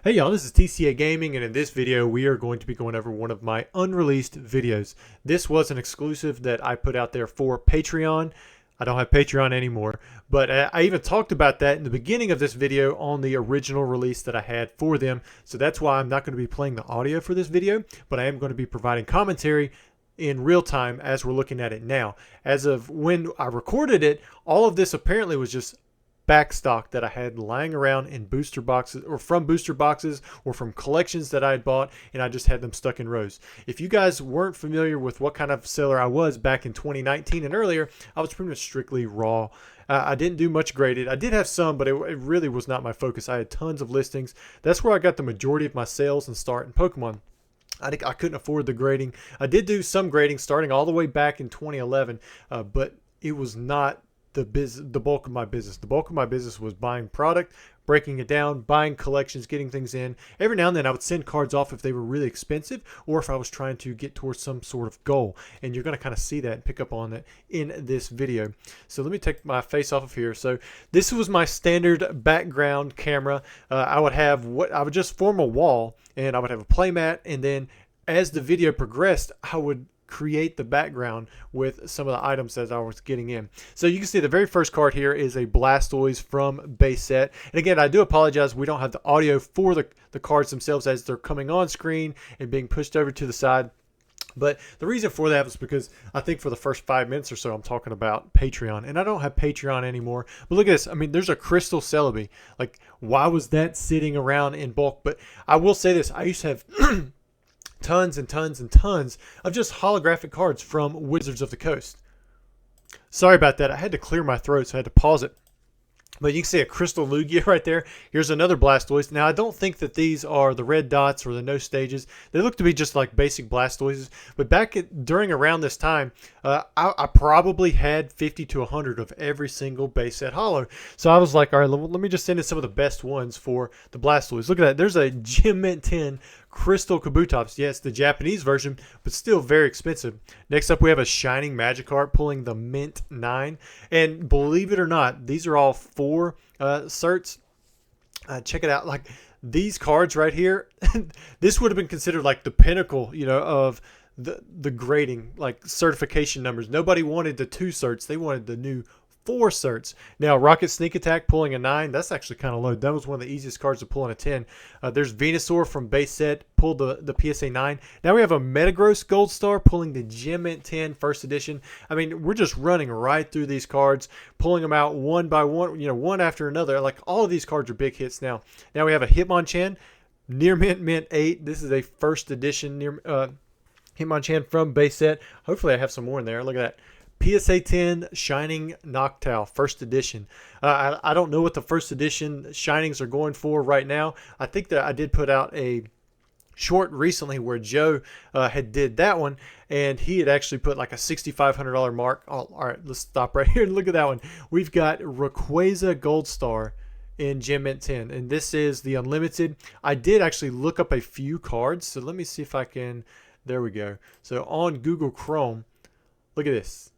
Hey y'all, this is TCA Gaming, and in this video we are going to be going over one of my unreleased videos. This was an exclusive that I put out there for Patreon. I don't have Patreon anymore, but I even talked about that in the beginning of this video on the original release that I had for them. So that's why I'm not going to be playing the audio for this video, but I am going to be providing commentary in real time as we're looking at it now. As of when I recorded it, all of this apparently was just back stock that I had lying around in booster boxes, or from booster boxes, or from collections that I had bought, and I just had them stuck in rows. If you guys weren't familiar with what kind of seller I was back in 2019 and earlier, I was pretty much strictly raw. I didn't do much graded. I did have some, but it really was not my focus. I had tons of listings. That's where I got the majority of my sales and start in Pokemon. I couldn't afford the grading. I did do some grading starting all the way back in 2011, but it was not the bulk of my business. The bulk of my business was buying product, breaking it down, buying collections, getting things in. Every now and then I would send cards off if they were really expensive, or if I was trying to get towards some sort of goal. And you're going to kind of see that and pick up on that in this video. So let me take my face off of here. So this was my standard background camera. I would just form a wall, and I would have a play mat, and then as the video progressed, I would create the background with some of the items that I was getting in. So you can see the very first card here is a Blastoise from base set. And again, I do apologize, we don't have the audio for the cards themselves as they're coming on screen and being pushed over to the side. But the reason for that was because I think for the first 5 minutes or so I'm talking about Patreon, and I don't have Patreon anymore. But look at this. I mean, there's a Crystal Celebi. Like, why was that sitting around in bulk? But I will say this, I used to have tons and tons and tons of just holographic cards from Wizards of the Coast. Sorry about that. I had to clear my throat, so I had to pause it. But you can see a Crystal Lugia right there. Here's another Blastoise. Now, I don't think that these are the red dots or the no stages. They look to be just like basic Blastoises. But during around this time, I probably had 50 to 100 of every single base set holo. So I was like, all right, let me just send in some of the best ones for the Blastoise. Look at that. There's a Gem Mint 10 Crystal Kabutops. Yes, the Japanese version, but still very expensive. Next up, we have a Shining Magikarp pulling the Mint 9. And believe it or not, these are all 4 certs. Check it out. Like, these cards right here, this would have been considered like the pinnacle, of the grading, like certification numbers. Nobody wanted the 2 certs. They wanted the new 4 certs. Now, Rocket Sneak Attack pulling a 9. That's actually kind of low. That was one of the easiest cards to pull in a 10. There's Venusaur from base set, pulled the PSA 9. Now we have a Metagross Gold Star pulling the Gem Mint 10 first edition. I mean, we're just running right through these cards, pulling them out one by one, one after another. Like, all of these cards are big hits now. Now we have a Hitmonchan, Near Mint 8. This is a first edition Hitmonchan from base set. Hopefully I have some more in there. Look at that. PSA 10 Shining Noctowl, first edition. I don't know what the first edition Shinings are going for right now. I think that I did put out a short recently where Joe had did that one, and he had actually put like a $6,500 mark. Oh, all right, let's stop right here and look at that one. We've got Rayquaza Gold Star in Gem Mint 10, and this is the Unlimited. I did actually look up a few cards, so let me see if I can. There we go. So on Google Chrome, look at this.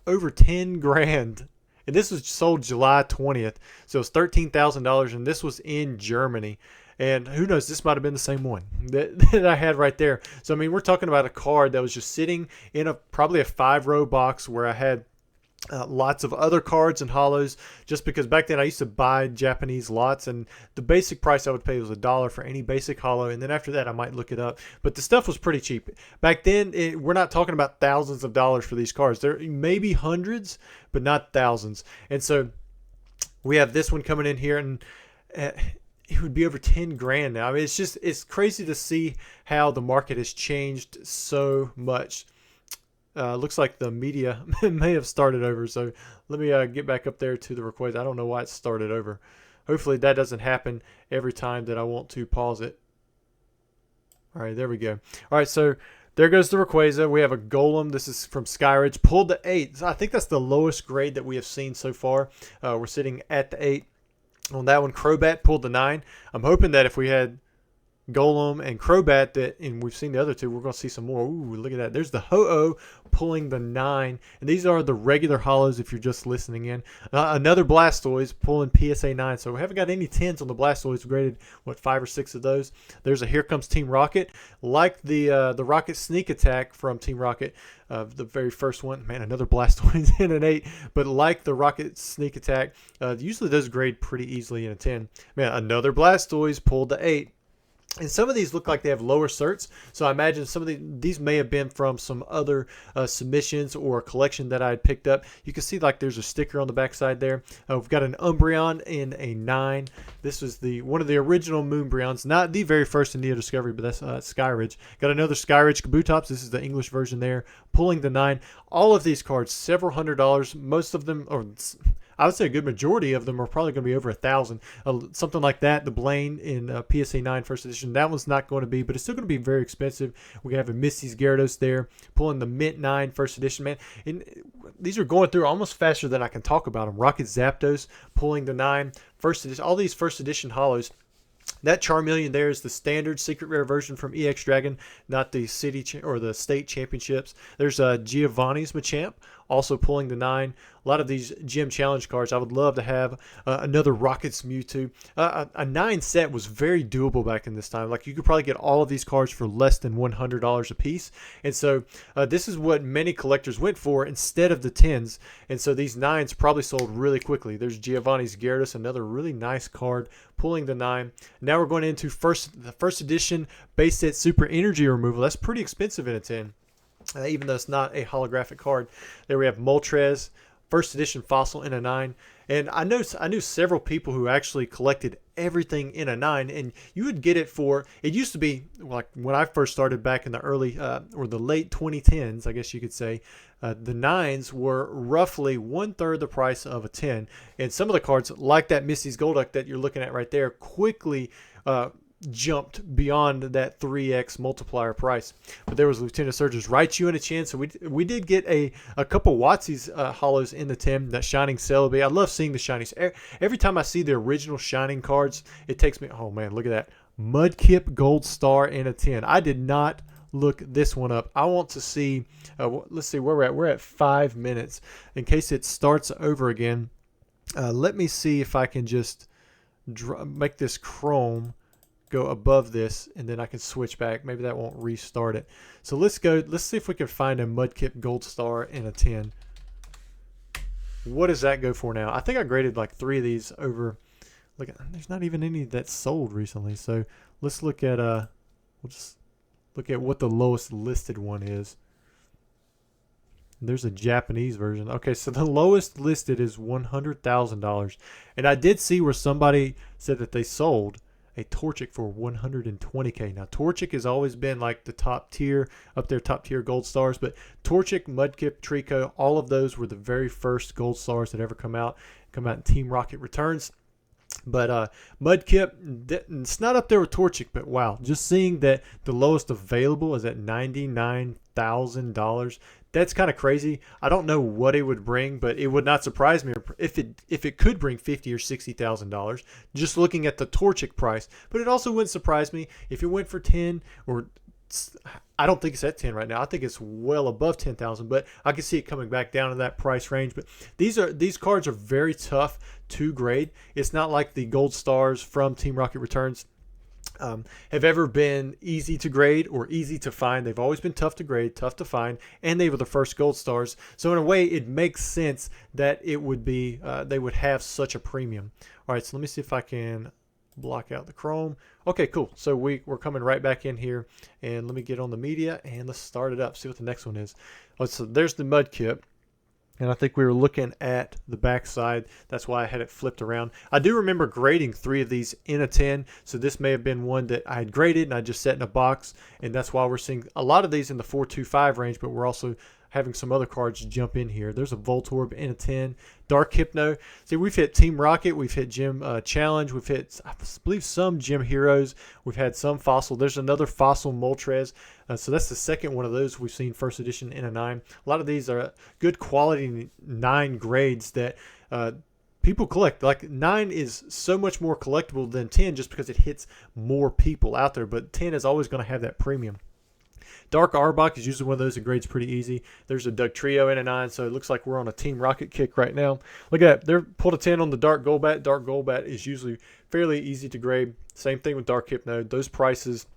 Over 10 grand, and this was sold July 20th, so it's $13,000, and this was in Germany. And who knows, this might have been the same one that I had right there. So I mean, we're talking about a card that was just sitting in probably a 5-row box where I had lots of other cards and holos, just because back then I used to buy Japanese lots, and the basic price I would pay was $1 for any basic holo, and then after that I might look it up. But the stuff was pretty cheap back then. We're not talking about thousands of dollars for these cards. There may be hundreds, but not thousands. And so we have this one coming in here, and it would be over 10 grand now. I mean, it's crazy to see how the market has changed so much. Looks like the media may have started over, so let me get back up there to the Rayquaza. I don't know why it started over. Hopefully that doesn't happen every time that I want to pause it. All right, there we go. All right, so there goes the Rayquaza. We have a Golem. This is from Skyridge. Pulled the 8. So I think that's the lowest grade that we have seen so far. We're sitting at the 8. On that one, Crobat pulled the 9. I'm hoping that if we had Golem, and Crobat that, and we've seen the other two. We're going to see some more. Ooh, look at that. There's the Ho-Oh pulling the 9. And these are the regular holos if you're just listening in. Another Blastoise pulling PSA 9. So we haven't got any 10s on the Blastoise. We graded, what, 5 or 6 of those. There's a Here Comes Team Rocket. Like the Rocket Sneak Attack from Team Rocket, the very first one. Man, another Blastoise in an 8. But like the Rocket Sneak Attack, usually those grade pretty easily in a 10. Man, another Blastoise pulled the 8. And some of these look like they have lower certs, so I imagine some of these may have been from some other submissions or a collection that I had picked up. You can see like there's a sticker on the backside there. We've got an Umbreon in a 9. This was one of the original Moonbreons, not the very first in Neo Discovery, but that's Skyridge. Got another Skyridge Kabutops. This is the English version there, pulling the 9. All of these cards, several $100s. Most of them, or I would say a good majority of them, are probably going to be over 1,000. Something like that. The Blaine in PSA 9 first edition. That one's not going to be, but it's still going to be very expensive. We have a Misty's Gyarados there, pulling the Mint 9 first edition, man. And these are going through almost faster than I can talk about them. Rocket Zapdos pulling the 9 first edition. All these first edition holos. That Charmeleon there is the standard secret rare version from EX Dragon, not the city or the state championships. There's Giovanni's Machamp also pulling the 9. A lot of these gym challenge cards, I would love to have another Rockets Mewtwo. A 9 set was very doable back in this time. Like, you could probably get all of these cards for less than $100 a piece. And so this is what many collectors went for instead of the 10s. And so these 9s probably sold really quickly. There's Giovanni's Gyarados, another really nice card, pulling the 9. Now we're going into the first edition base set Super Energy removal. That's pretty expensive in a 10. Even though it's not a holographic card. There we have Moltres, first edition Fossil in a 9. And I knew several people who actually collected everything in a 9, and you would get it for, it used to be like when I first started back in the early or the late 2010s, I guess you could say, the 9s were roughly 1/3 the price of a 10. And some of the cards, like that Misty's Golduck that you're looking at right there, quickly jumped beyond that 3x multiplier price. But there was Lieutenant Surge's Raichu in a chance. So we did get a couple Watsy's holos in the 10. That Shining Celebi. I love seeing the shinies. Every time I see the original Shining cards, it takes me, oh man, look at that. Mudkip Gold Star in a 10. I did not look this one up. I want to see, let's see where we're at. We're at 5 minutes. In case it starts over again, let me see if I can just make this Chrome go above this, and then I can switch back. Maybe that won't restart it. So let's see if we can find a Mudkip Gold Star in a 10. What does that go for now? I think I graded like 3 of these over. Look, there's not even any that sold recently. So let's look at we'll just look at what the lowest listed one is. There's a Japanese version. Okay, so the lowest listed is $100,000. And I did see where somebody said that they sold a Torchic for $120K. Now, Torchic has always been like the top tier, up there, top tier gold stars. But Torchic, Mudkip, Trico, all of those were the very first gold stars that ever come out in Team Rocket Returns. But Mudkip, it's not up there with Torchic, but wow, just seeing that the lowest available is at $99,000. That's kind of crazy. I don't know what it would bring, but it would not surprise me if it could bring $50,000 or $60,000 just looking at the Torchic price. But it also wouldn't surprise me if it went for 10, or I don't think it's at 10 right now. I think it's well above 10,000, but I can see it coming back down to that price range. But these cards are very tough to grade. It's not like the gold stars from Team Rocket Returns have ever been easy to grade or easy to find. They've always been tough to grade, tough to find, and they were the first gold stars. So in a way, it makes sense that it would be they would have such a premium. All right, so let me see if I can block out the Chrome. Okay, cool. So we're coming right back in here, and let me get on the media and let's start it up. See what the next one is. Oh, so there's the Mudkip. And I think we were looking at the backside. That's why I had it flipped around. I do remember grading 3 of these in a 10. So this may have been one that I had graded and I just set in a box. And that's why we're seeing a lot of these in the 425 range. But we're also having some other cards jump in here. There's a Voltorb in a 10. Dark Hypno. See, we've hit Team Rocket. We've hit Gym Challenge. We've hit, I believe, some Gym Heroes. We've had some Fossil. There's another Fossil Moltres. So that's the second one of those we've seen first edition in a 9. A lot of these are good quality 9 grades that people collect. Like 9 is so much more collectible than 10 just because it hits more people out there. But 10 is always going to have that premium. Dark Arbok is usually one of those that grades pretty easy. There's a Doug Trio and a 9, so it looks like we're on a Team Rocket kick right now. Look at that. They're pulled a 10 on the Dark Golbat. Dark Golbat is usually fairly easy to grade. Same thing with Dark Hypno. Those prices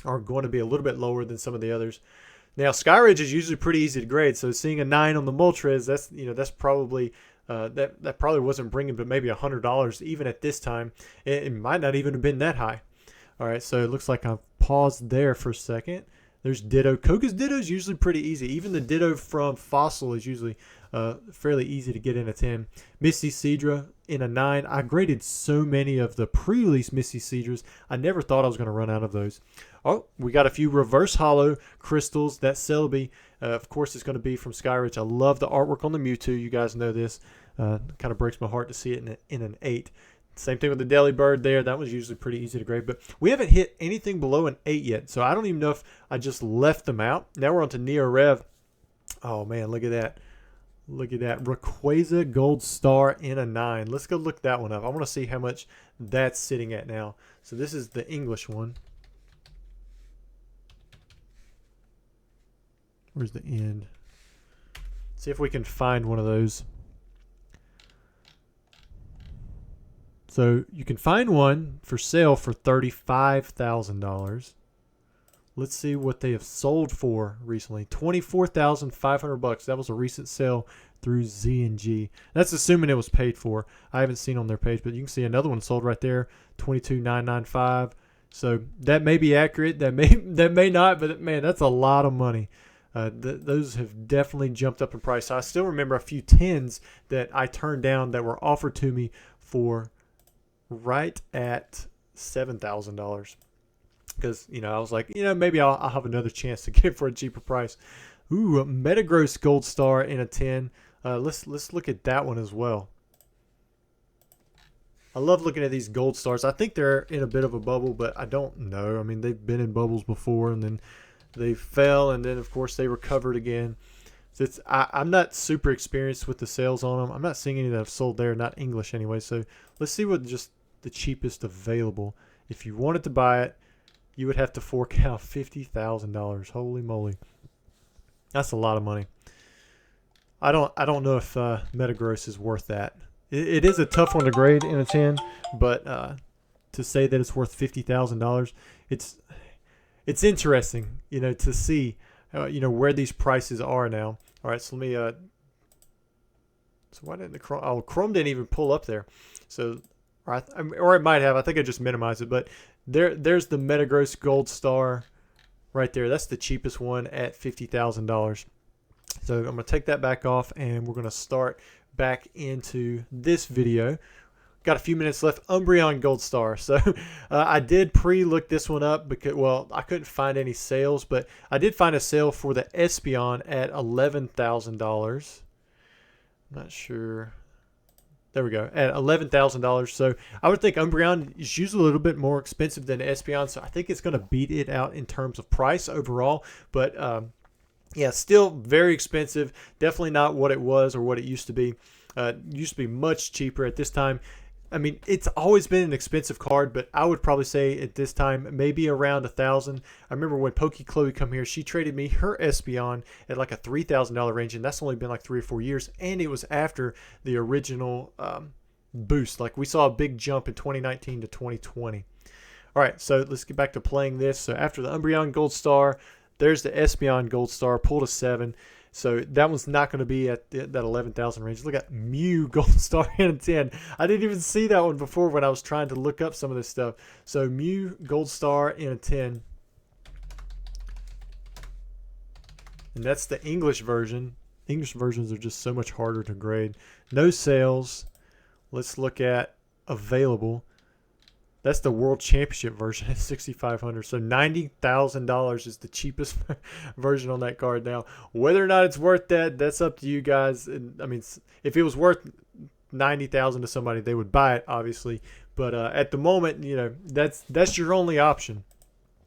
are going to be a little bit lower than some of the others. Now, Skyridge is usually pretty easy to grade, so seeing a 9 on the Moltres, that's probably that probably wasn't bringing but maybe $100 even at this time. It might not even have been that high. All right, so it looks like I've paused there for a second. There's Ditto. Koga's Ditto is usually pretty easy. Even the Ditto from Fossil is usually fairly easy to get in a 10. Misty Seadra in a 9. I graded so many of the pre-release Misty Seadras. I never thought I was going to run out of those. Oh, we got a few reverse hollow crystals. That Celebi, of course, is going to be from Skyridge. I love the artwork on the Mewtwo. You guys know this. Kind of breaks my heart to see it in an 8. Same thing with the Delibird there. That was usually pretty easy to grade. But we haven't hit anything below an 8 yet. So I don't even know if I just left them out. Now we're on to Neo Rev. Oh, man, look at that. Look at that. Rayquaza Gold Star in a 9. Let's go look that one up. I want to see how much that's sitting at now. So this is the English one. Where's the end? See if we can find one of those. So you can find one for sale for $35,000. Let's see what they have sold for recently. $24,500. That was a recent sale through Z&G. That's assuming it was paid for. I haven't seen on their page, but you can see another one sold right there, $22,995. So that may be accurate. That may not, but man, that's a lot of money. Those have definitely jumped up in price. So I still remember a few 10s that I turned down that were offered to me for right at $7,000, because I was like, maybe I'll have another chance to get it for a cheaper price. Ooh, a Metagross Gold Star in a 10. Let's look at that one as well. I love looking at these gold stars. I think they're in a bit of a bubble, but I don't know. I mean, they've been in bubbles before, and then they fell, and then of course they recovered again. So I'm not super experienced with the sales on them. I'm not seeing any that have sold there, not English anyway. So let's see what just the cheapest available. If you wanted to buy it, you would have to fork out $50,000. Holy moly, that's a lot of money. I don't know if Metagross is worth that. It is a tough one to grade in a 10, but to say that it's worth $50,000, it's interesting, to see, where these prices are now. All right, so let me. So why didn't the Chrome? Oh, Chrome didn't even pull up there. So, or it might have. I think I just minimized it, but there's the Metagross Gold Star, right there. That's the cheapest one at $50,000. So I'm gonna take that back off, and we're gonna start back into this video. Got a few minutes left. Umbreon Gold Star. So I did pre-look this one up because, well, I couldn't find any sales, but I did find a sale for the Espeon at $11,000. I'm not sure. There we go, at $11,000. So I would think Umbreon is usually a little bit more expensive than Espeon, so I think it's going to beat it out in terms of price overall. But yeah, still very expensive. Definitely not what it was or what it used to be. It used to be much cheaper at this time. I mean, it's always been an expensive card, but I would probably say at this time maybe around $1,000. I remember when Pokey Chloe come here, she traded me her Espeon at like a $3,000 range, and that's only been like 3 or 4 years, and it was after the original boost. Like we saw a big jump in 2019 to 2020. All right, so let's get back to playing this. So after the Umbreon Gold Star, there's the Espeon Gold Star, pulled a 7. So that one's not going to be at that 11,000 range. Look at Mew Gold Star in a 10. I didn't even see that one before when I was trying to look up some of this stuff. So Mew Gold Star in a 10. And that's the English version. English versions are just so much harder to grade. No sales. Let's look at available. That's the World Championship version at $6,500. So $90,000 is the cheapest version on that card now. Whether or not it's worth that, that's up to you guys. And, I mean, if it was worth $90,000 to somebody, they would buy it, obviously. But at the moment, that's your only option.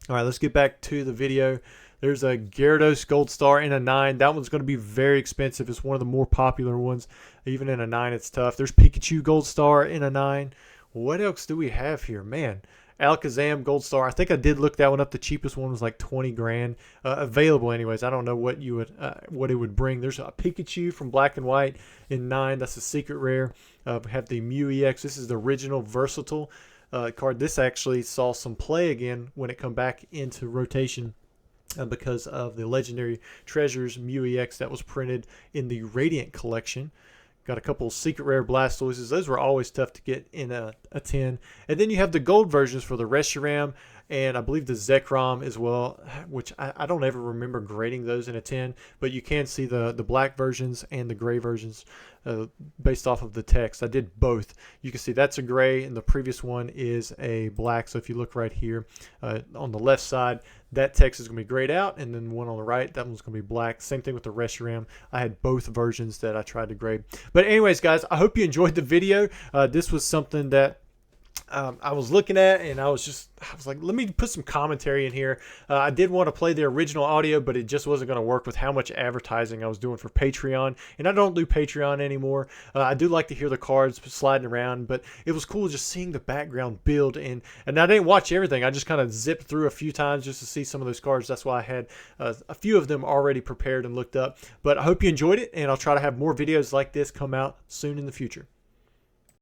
All right, let's get back to the video. There's a Gyarados Gold Star in a 9. That one's going to be very expensive. It's one of the more popular ones. Even in a 9, it's tough. There's Pikachu Gold Star in a 9. What else do we have here? Man, Alakazam Gold Star. I think I did look that one up. The cheapest one was like 20 grand. Available anyways. I don't know what you would what it would bring. There's a Pikachu from Black and White in 9. That's a secret rare. We have the Mew EX. This is the original versatile card. This actually saw some play again when it come back into rotation. Because of the Legendary Treasures Mew EX that was printed in the Radiant collection. Got a couple secret rare Blastoises. Those were always tough to get in a 10. And then you have the gold versions for the Reshiram and I believe the Zekrom as well, which I don't ever remember grading those in a 10. But you can see the black versions and the gray versions based off of the text. I did both. You can see that's a gray and the previous one is a black. So if you look right here on the left side, that text is going to be grayed out, and then one on the right, that one's going to be black. Same thing with the Reshiram. I had both versions that I tried to grade. But anyways, guys, I hope you enjoyed the video. This was something that I was looking at, and I was like, let me put some commentary in here. I did want to play the original audio, but it just wasn't going to work with how much advertising I was doing for Patreon, and I don't do Patreon anymore. I do like to hear the cards sliding around, but it was cool just seeing the background build, and I didn't watch everything. I just kind of zipped through a few times just to see some of those cards. That's why I had a few of them already prepared and looked up. But I hope you enjoyed it, and I'll try to have more videos like this come out soon in the future.